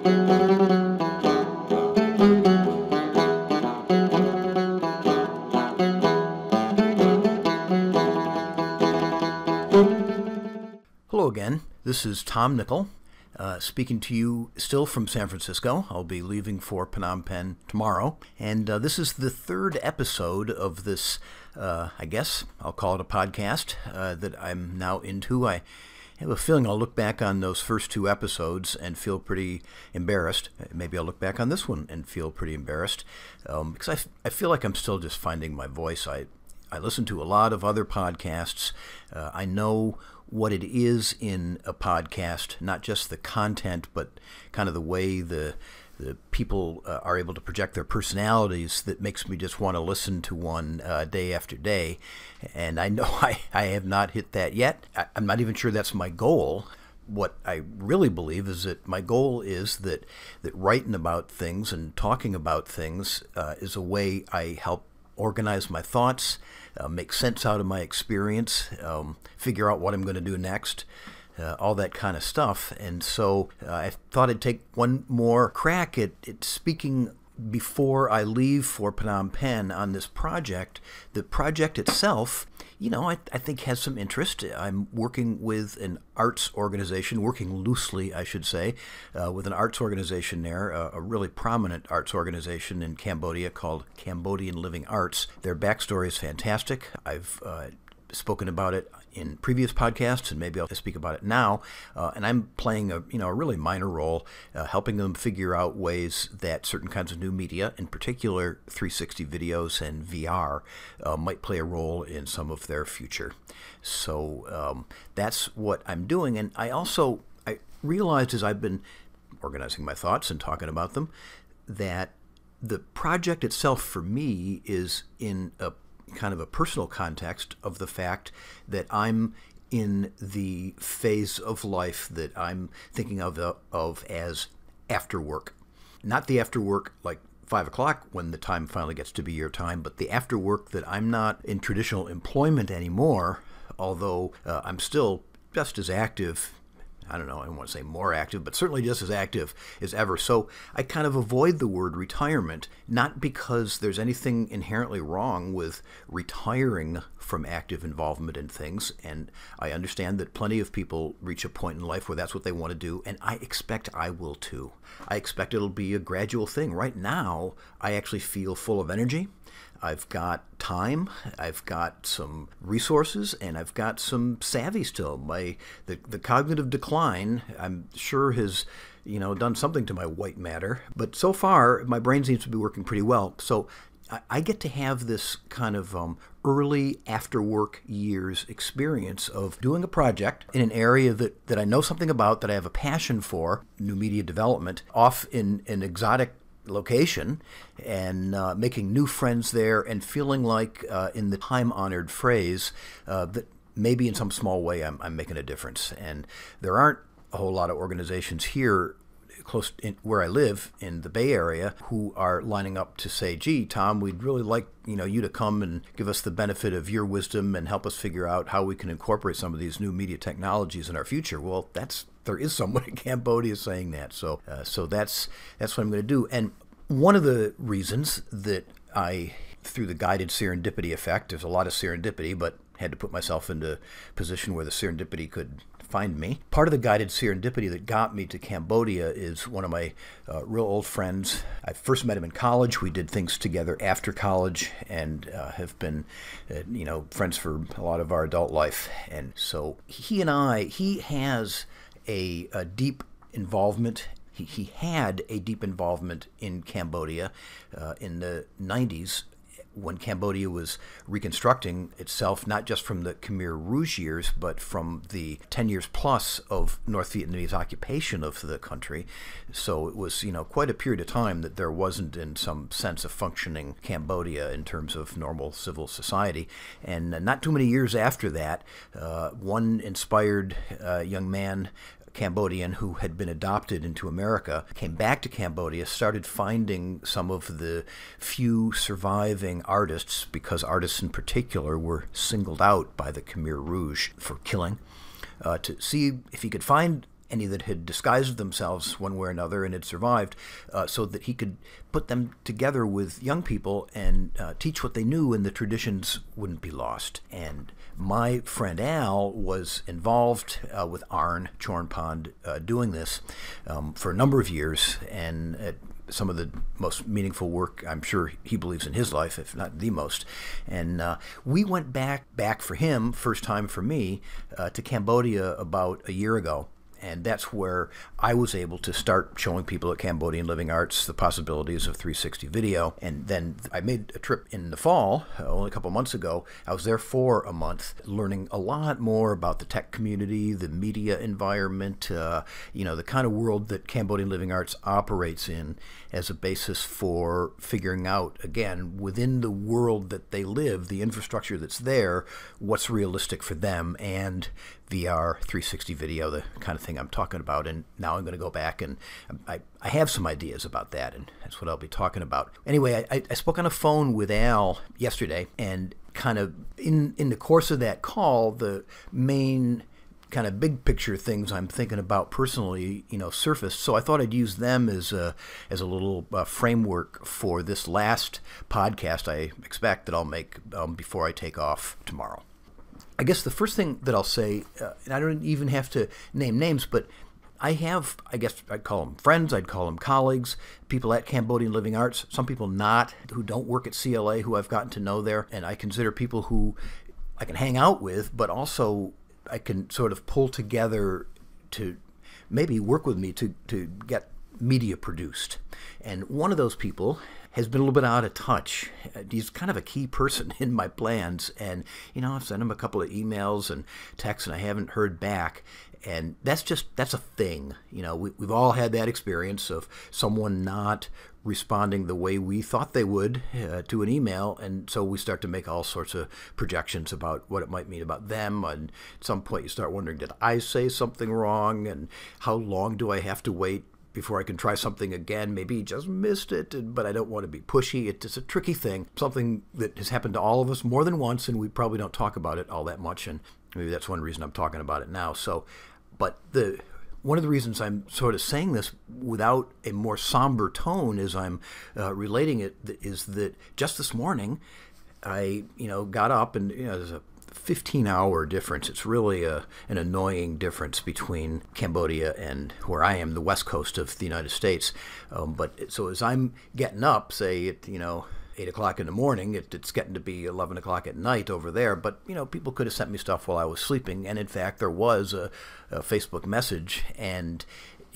Hello again, this is Tom Nickel, speaking to you still from San Francisco. I'll be leaving for Phnom Penh tomorrow, and this is the third episode of this, I guess I'll call it a podcast, that I'm now into. I have a feeling I'll look back on those first two episodes and feel pretty embarrassed. Maybe I'll look back on this one and feel pretty embarrassed, because I feel like I'm still just finding my voice. I listen to a lot of other podcasts. I know what it is in a podcast, not just the content, but kind of the way the people are able to project their personalities that makes me just want to listen to one day after day. And I know I have not hit that yet. I'm not even sure that's my goal. What I really believe is that my goal is that writing about things and talking about things is a way I help organize my thoughts, make sense out of my experience, figure out what I'm going to do next, all that kind of stuff. And so I thought I'd take one more crack at speaking before I leave for Phnom Penh on this project. The project itself, I think has some interest. I'm working with an arts organization, working loosely, I should say, with an arts organization there, a really prominent arts organization in Cambodia called Cambodian Living Arts. Their backstory is fantastic. I've spoken about it in previous podcasts, and maybe I'll speak about it now. And I'm playing a really minor role, helping them figure out ways that certain kinds of new media, in particular 360 videos and VR, might play a role in some of their future. So that's what I'm doing. And I realized as I've been organizing my thoughts and talking about them, that the project itself for me is in a kind of a personal context of the fact that I'm in the phase of life that I'm thinking of as after work. Not the after work like 5 o'clock when the time finally gets to be your time, but the after work that I'm not in traditional employment anymore, although I'm still just as active. I don't know, I don't want to say more active, but certainly just as active as ever. So I kind of avoid the word retirement, not because there's anything inherently wrong with retiring from active involvement in things. And I understand that plenty of people reach a point in life where that's what they want to do, and I expect I will too. I expect it'll be a gradual thing. Right now, I actually feel full of energy. I've got time, I've got some resources, and I've got some savvy still. The cognitive decline, I'm sure, has done something to my white matter. But so far, my brain seems to be working pretty well. So I get to have this kind of early after-work years experience of doing a project in an area that I know something about, that I have a passion for, new media development, off in an exotic location, and making new friends there, and feeling like, in the time-honored phrase, that maybe in some small way I'm making a difference. And there aren't a whole lot of organizations here close where I live in the Bay Area who are lining up to say, gee, Tom, we'd really like you to come and give us the benefit of your wisdom and help us figure out how we can incorporate some of these new media technologies in our future. Well, there is someone in Cambodia saying that. So that's what I'm going to do. And one of the reasons that through the guided serendipity effect, there's a lot of serendipity, but had to put myself into a position where the serendipity could find me. Part of the guided serendipity that got me to Cambodia is one of my real old friends. I first met him in college. We did things together after college, and have been friends for a lot of our adult life. And so he has a deep involvement. He had a deep involvement in Cambodia in the 90s, when Cambodia was reconstructing itself, not just from the Khmer Rouge years, but from the 10 years plus of North Vietnamese occupation of the country. So it was, quite a period of time that there wasn't, in some sense, a functioning Cambodia in terms of normal civil society. And not too many years after that, one inspired young man, Cambodian, who had been adopted into America, came back to Cambodia, started finding some of the few surviving artists, because artists in particular were singled out by the Khmer Rouge for killing, to see if he could find any that had disguised themselves one way or another and had survived, so that he could put them together with young people and teach what they knew, and the traditions wouldn't be lost. And my friend Al was involved with Arn Chornpond doing this for a number of years, and some of the most meaningful work I'm sure he believes in his life, if not the most. And we went back for him, first time for me, to Cambodia about a year ago. And that's where I was able to start showing people at Cambodian Living Arts the possibilities of 360 video. And then I made a trip in the fall, only a couple months ago. I was there for a month, learning a lot more about the tech community, the media environment, the kind of world that Cambodian Living Arts operates in as a basis for figuring out, again, within the world that they live, the infrastructure that's there, what's realistic for them, and VR 360 video, the kind of thing I'm talking about. And now I'm going to go back, and I have some ideas about that, and that's what I'll be talking about. Anyway, I spoke on the phone with Al yesterday, and kind of in the course of that call, the main kind of big picture things I'm thinking about personally, surfaced. So I thought I'd use them as a little framework for this last podcast I expect that I'll make before I take off tomorrow. I guess the first thing that I'll say, and I don't even have to name names, but I guess I'd call them friends, I'd call them colleagues, people at Cambodian Living Arts, some people not, who don't work at CLA, who I've gotten to know there, and I consider people who I can hang out with, but also I can sort of pull together to maybe work with me to get media produced. And one of those people has been a little bit out of touch. He's kind of a key person in my plans, and I've sent him a couple of emails and texts, and I haven't heard back. And that's a thing. We've all had that experience of someone not responding the way we thought they would to an email, and so we start to make all sorts of projections about what it might mean about them, and at some point you start wondering, did I say something wrong, and how long do I have to wait before I can try something again? Maybe he just missed it, but I don't want to be pushy. It's a tricky thing, something that has happened to all of us more than once, and we probably don't talk about it all that much, and maybe that's one reason I'm talking about it now. But one of the reasons I'm sort of saying this without a more somber tone as I'm relating it is that just this morning I got up, and there's a 15-hour difference. It's really an annoying difference between Cambodia and where I am, the west coast of the United States. So as I'm getting up, say at 8 o'clock in the morning, it's getting to be 11 o'clock at night over there. But people could have sent me stuff while I was sleeping, and in fact there was a Facebook message, and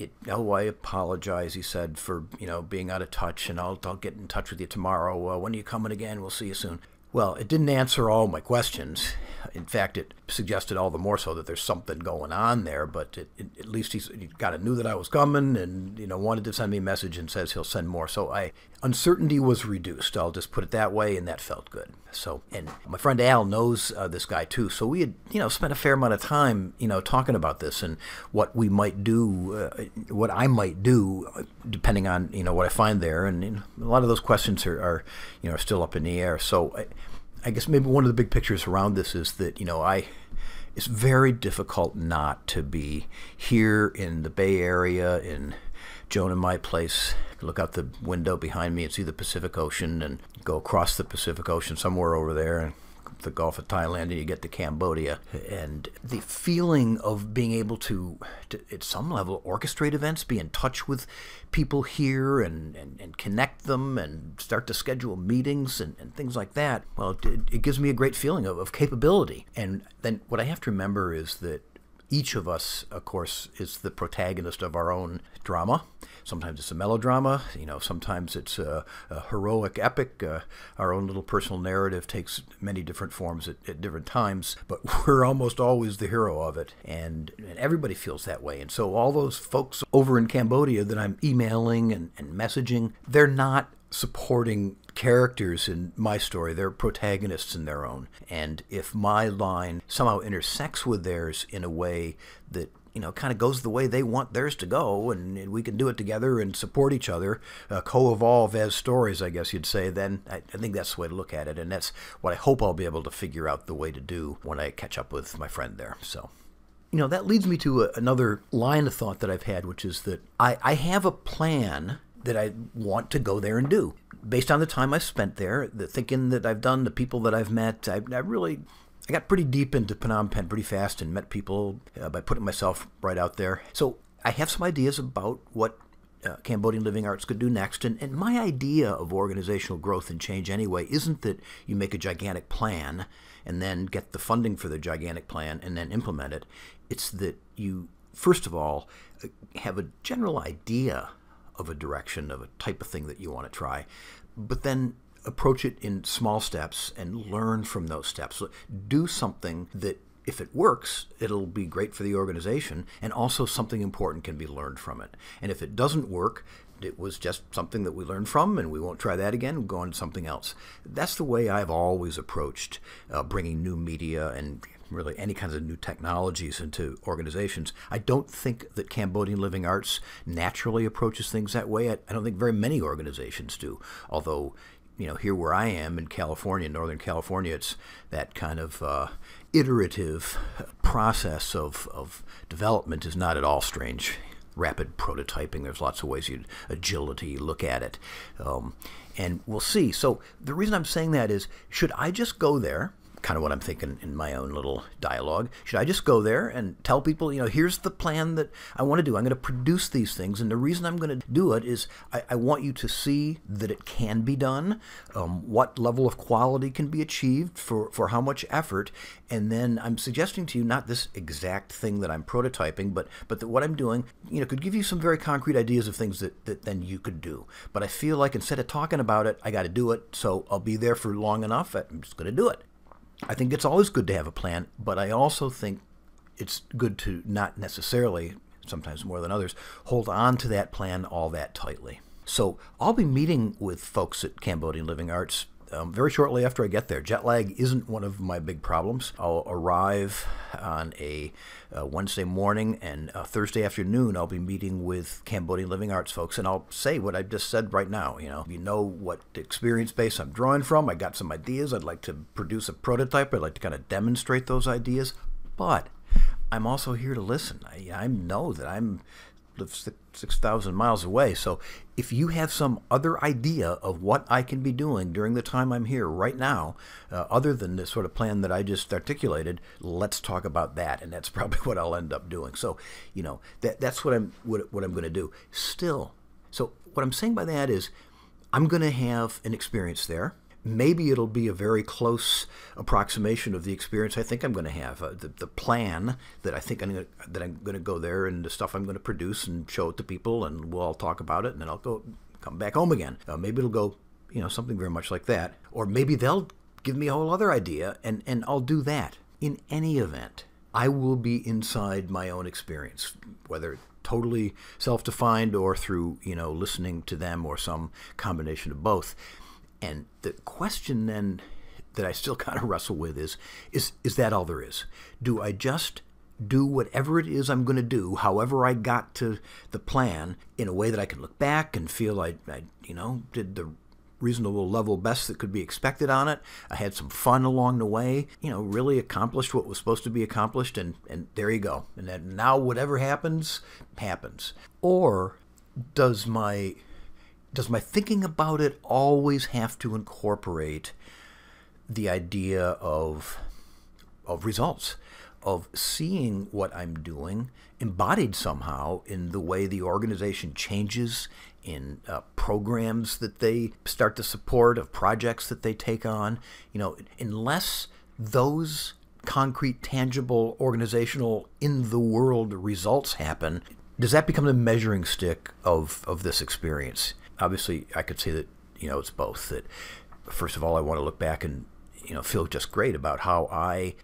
I apologize, he said, for being out of touch, and I'll get in touch with you tomorrow. When are you coming again? We'll see you soon. Well, it didn't answer all my questions. In fact, it suggested all the more so that there's something going on there, but at least he kind of knew that I was coming, and wanted to send me a message, and says he'll send more. So uncertainty was reduced, I'll just put it that way, and that felt good. So, and my friend Al knows this guy too, so we had spent a fair amount of time talking about this and what we might do, what I might do, depending on what I find there, and a lot of those questions are still up in the air. So I guess maybe one of the big pictures around this is that it's very difficult not to be here in the Bay Area, in Joan and my place. Look out the window behind me and see the Pacific Ocean, and go across the Pacific Ocean somewhere over there, and the Gulf of Thailand, and you get to Cambodia. And the feeling of being able to at some level, orchestrate events, be in touch with people here, and connect them, and start to schedule meetings and things like that, well, it gives me a great feeling of capability. And then what I have to remember is that each of us, of course, is the protagonist of our own drama. Sometimes it's a melodrama, sometimes it's a heroic epic. Our own little personal narrative takes many different forms at different times, but we're almost always the hero of it. And everybody feels that way. And so all those folks over in Cambodia that I'm emailing and messaging, they're not supporting characters in my story. They're protagonists in their own. And if my line somehow intersects with theirs in a way that kind of goes the way they want theirs to go, and we can do it together and support each other, co-evolve as stories, I guess you'd say, then I think that's the way to look at it. And that's what I hope I'll be able to figure out the way to do when I catch up with my friend there. So That leads me to another line of thought that I've had, which is that I have a plan that I want to go there and do. Based on the time I spent there, the thinking that I've done, the people that I've met, I got pretty deep into Phnom Penh pretty fast and met people by putting myself right out there. So I have some ideas about what Cambodian Living Arts could do next. And my idea of organizational growth and change anyway isn't that you make a gigantic plan and then get the funding for the gigantic plan and then implement it. It's that you, first of all, have a general idea of a direction, of a type of thing that you want to try, but then approach it in small steps and learn from those steps. Do something that, if it works, it'll be great for the organization, and also something important can be learned from it. And if it doesn't work, it was just something that we learned from, and we won't try that again. We'll go on to something else. That's the way I've always approached bringing new media and really any kinds of new technologies into organizations. I don't think that Cambodian Living Arts naturally approaches things that way. I don't think very many organizations do, although here where I am in California, Northern California, it's that kind of iterative process of development is not at all strange. Rapid prototyping, there's lots of ways agility, look at it. And we'll see. So the reason I'm saying that is, should I just go there? Kind of what I'm thinking in my own little dialogue. Should I just go there and tell people, here's the plan that I want to do. I'm going to produce these things, and the reason I'm going to do it is I want you to see that it can be done, what level of quality can be achieved for how much effort, and then I'm suggesting to you not this exact thing that I'm prototyping, but that what I'm doing, could give you some very concrete ideas of things that then you could do. But I feel like instead of talking about it, I got to do it, so I'll be there for long enough. I'm just going to do it. I think it's always good to have a plan, but I also think it's good to not necessarily, sometimes more than others, hold on to that plan all that tightly. So I'll be meeting with folks at Cambodian Living Arts very shortly after I get there. Jet lag isn't one of my big problems. I'll arrive on a Wednesday morning, and Thursday afternoon I'll be meeting with Cambodian Living Arts folks, and I'll say what I just said right now. You know what experience base I'm drawing from. I got some ideas. I'd like to produce a prototype. I'd like to kind of demonstrate those ideas, but I'm also here to listen. I know that I'm live 6,000 miles away. So if you have some other idea of what I can be doing during the time I'm here right now, other than this sort of plan that I just articulated, let's talk about that. And that's probably what I'll end up doing. So, that's what I'm going to do. Still, so what I'm saying by that is I'm going to have an experience there. Maybe it'll be a very close approximation of the experience I think I'm going to have. The plan that I think I'm going to go there, and the stuff I'm going to produce and show it to people, and we'll all talk about it, and then I'll come back home again. Maybe it'll go, something very much like that. Or maybe they'll give me a whole other idea, and I'll do that. In any event, I will be inside my own experience, whether totally self-defined or through, listening to them or some combination of both. And the question then that I still kind of wrestle with is that all there is? Do I just do whatever it is I'm going to do, however I got to the plan, in a way that I can look back and feel I did the reasonable level best that could be expected on it. I had some fun along the way, really accomplished what was supposed to be accomplished, and there you go. And then now whatever happens, happens. Or does my thinking about it always have to incorporate the idea of results, of seeing what I'm doing embodied somehow in the way the organization changes, in programs that they start to support, of projects that they take on? Unless those concrete, tangible, organizational, in-the-world results happen, does that become the measuring stick of this experience? Obviously, I could say that, it's both. That, first of all, I want to look back and, feel just great about how I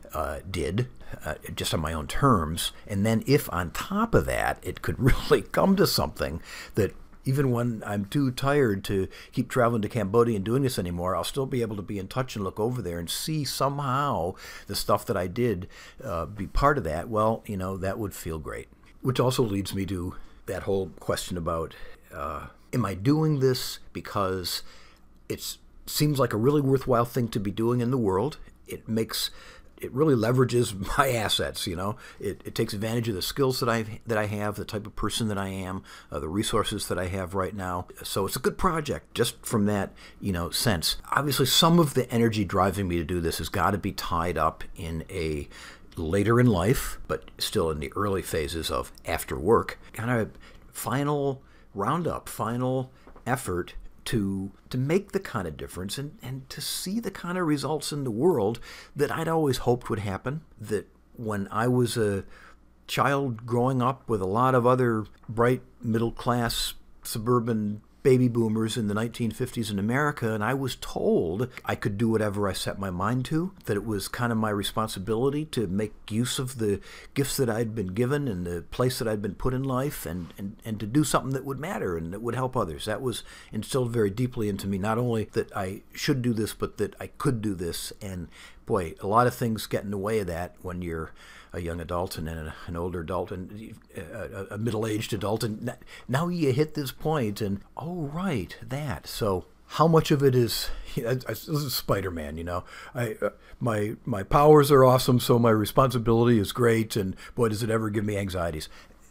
did, just on my own terms. And then if on top of that, it could really come to something that, even when I'm too tired to keep traveling to Cambodia and doing this anymore, I'll still be able to be in touch and look over there and see somehow the stuff that I did be part of that. Well, that would feel great. Which also leads me to that whole question about, am I doing this because it seems like a really worthwhile thing to be doing in the world? It makes it really leverages my assets. It takes advantage of the skills that I have, the type of person that I am, the resources that I have right now. So it's a good project just from that sense. Obviously, some of the energy driving me to do this has got to be tied up in a later in life, but still in the early phases of after work, kind of final roundup, final effort to make the kind of difference and to see the kind of results in the world that I'd always hoped would happen. That when I was a child growing up with a lot of other bright middle-class suburban baby boomers in the 1950s in America, and I was told I could do whatever I set my mind to, that it was kind of my responsibility to make use of the gifts that I'd been given and the place that I'd been put in life and to do something that would matter and that would help others. That was instilled very deeply into me, not only that I should do this, but that I could do this. And boy, a lot of things get in the way of that when you're a young adult and then an older adult and a middle-aged adult, and now you hit this point and right, that. So how much of it is this is Spider-Man, my powers are awesome, so my responsibility is great, and boy, does it ever give me anxieties.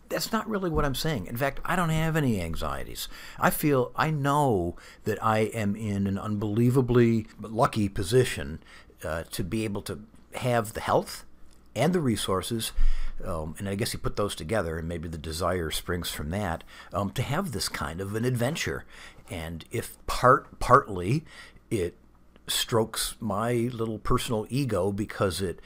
That's not really what I'm saying. In fact, I don't have any anxieties. I know that I am in an unbelievably lucky position to be able to have the health and the resources, and I guess you put those together, and maybe the desire springs from that, to have this kind of an adventure. And if partly it strokes my little personal ego because it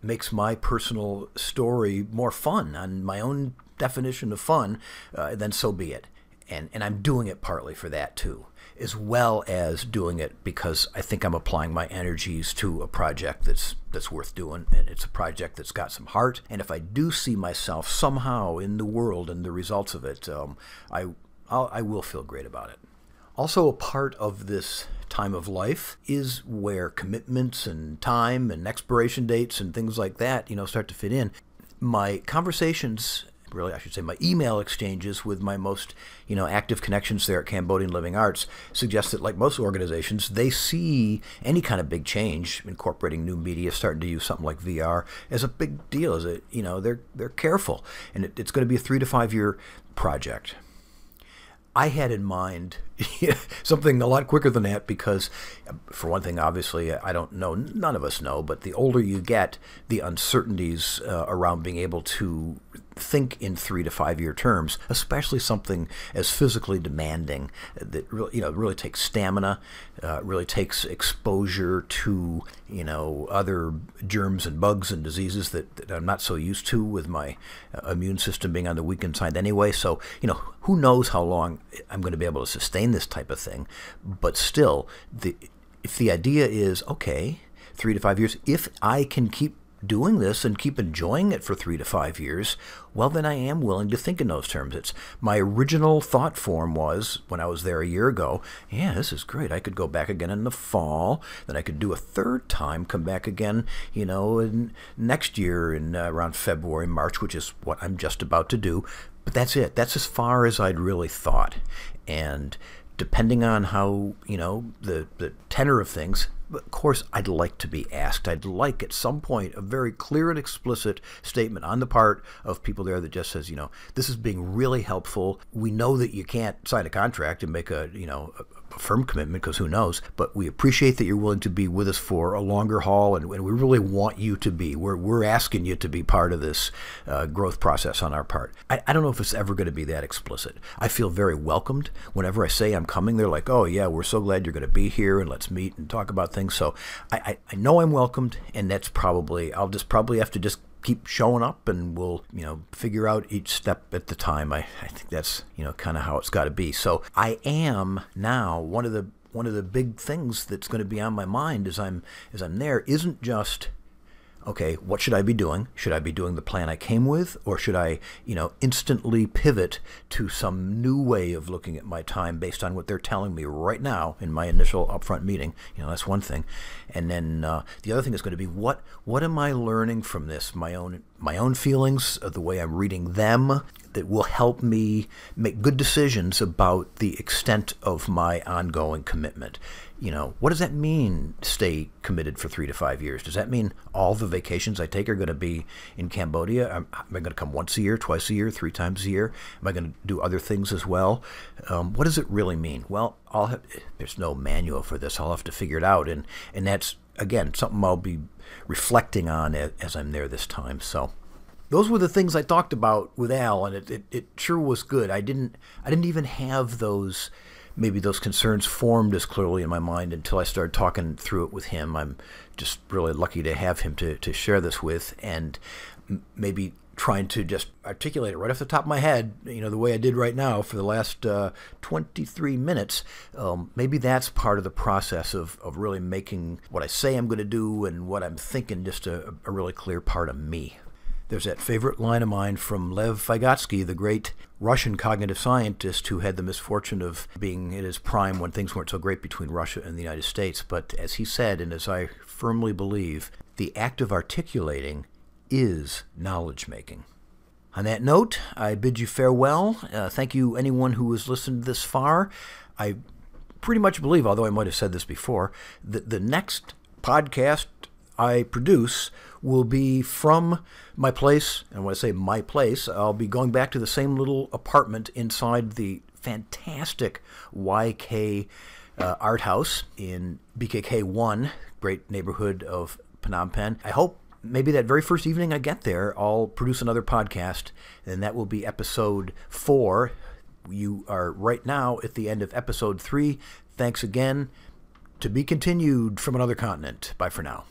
makes my personal story more fun, on my own definition of fun, then so be it. And I'm doing it partly for that too, as well as doing it because I think I'm applying my energies to a project that's worth doing, and it's a project that's got some heart. And if I do see myself somehow in the world and the results of it, I will feel great about it. Also, a part of this time of life is where commitments and time and expiration dates and things like that, start to fit in. My conversations, really, I should say my email exchanges with my most, active connections there at Cambodian Living Arts suggest that, like most organizations, they see any kind of big change, incorporating new media, starting to use something like VR, as a big deal. They're careful, and it's going to be a 3 to 5 year project. I had in mind something a lot quicker than that because, for one thing, obviously, I don't know, none of us know, but the older you get, the uncertainties around being able to think in 3 to 5 year terms, especially something as physically demanding that really takes stamina, really takes exposure to other germs and bugs and diseases that I'm not so used to with my immune system being on the weakened side anyway. So who knows how long I'm going to be able to sustain this type of thing, but still, if the idea is okay, 3 to 5 years, if I can keep doing this and keep enjoying it for 3 to 5 years, well, then I am willing to think in those terms. It's my original thought form was, when I was there a year ago, yeah, this is great. I could go back again in the fall, then I could do a third time, come back again, next year in around February, March, which is what I'm just about to do. But that's it. That's as far as I'd really thought. And depending on how, the tenor of things, of course, I'd like to be asked. I'd like at some point a very clear and explicit statement on the part of people there that just says, this is being really helpful. We know that you can't sign a contract and make a firm commitment, because who knows, but we appreciate that you're willing to be with us for a longer haul, and we really want you to be. We're asking you to be part of this growth process on our part. I don't know if it's ever going to be that explicit. I feel very welcomed. Whenever I say I'm coming, they're like, oh yeah, we're so glad you're going to be here, and let's meet and talk about things. So I know I'm welcomed, and that's I'll just probably have to just keep showing up, and we'll figure out each step at the time. I think that's kind of how it's got to be. So I am now one of the big things that's going to be on my mind as I'm there isn't just, okay, what should I be doing? Should I be doing the plan I came with, or should I instantly pivot to some new way of looking at my time based on what they're telling me right now in my initial upfront meeting? That's one thing. And then the other thing is going to be, what am I learning from this, my own my own feelings, the way I'm reading them, that will help me make good decisions about the extent of my ongoing commitment. What does that mean, stay committed for 3 to 5 years? Does that mean all the vacations I take are going to be in Cambodia? Am I going to come once a year, twice a year, 3 times a year? Am I going to do other things as well? What does it really mean? Well, there's no manual for this. I'll have to figure it out. And that's, again, something I'll be reflecting on as I'm there this time. So those were the things I talked about with Al, and it sure was good. I didn't even have those concerns formed as clearly in my mind until I started talking through it with him. I'm just really lucky to have him to share this with, and maybe trying to just articulate it right off the top of my head, the way I did right now for the last 23 minutes. Maybe that's part of the process of really making what I say I'm going to do and what I'm thinking just a really clear part of me. There's that favorite line of mine from Lev Vygotsky, the great Russian cognitive scientist who had the misfortune of being in his prime when things weren't so great between Russia and the United States. But as he said, and as I firmly believe, the act of articulating is knowledge-making. On that note, I bid you farewell. Thank you, anyone who has listened this far. I pretty much believe, although I might have said this before, that the next podcast I produce will be from my place. And when I say my place, I'll be going back to the same little apartment inside the fantastic YK art house in BKK 1, great neighborhood of Phnom Penh. I hope maybe that very first evening I get there, I'll produce another podcast, and that will be episode 4. You are right now at the end of episode 3. Thanks again. To be continued from another continent. Bye for now.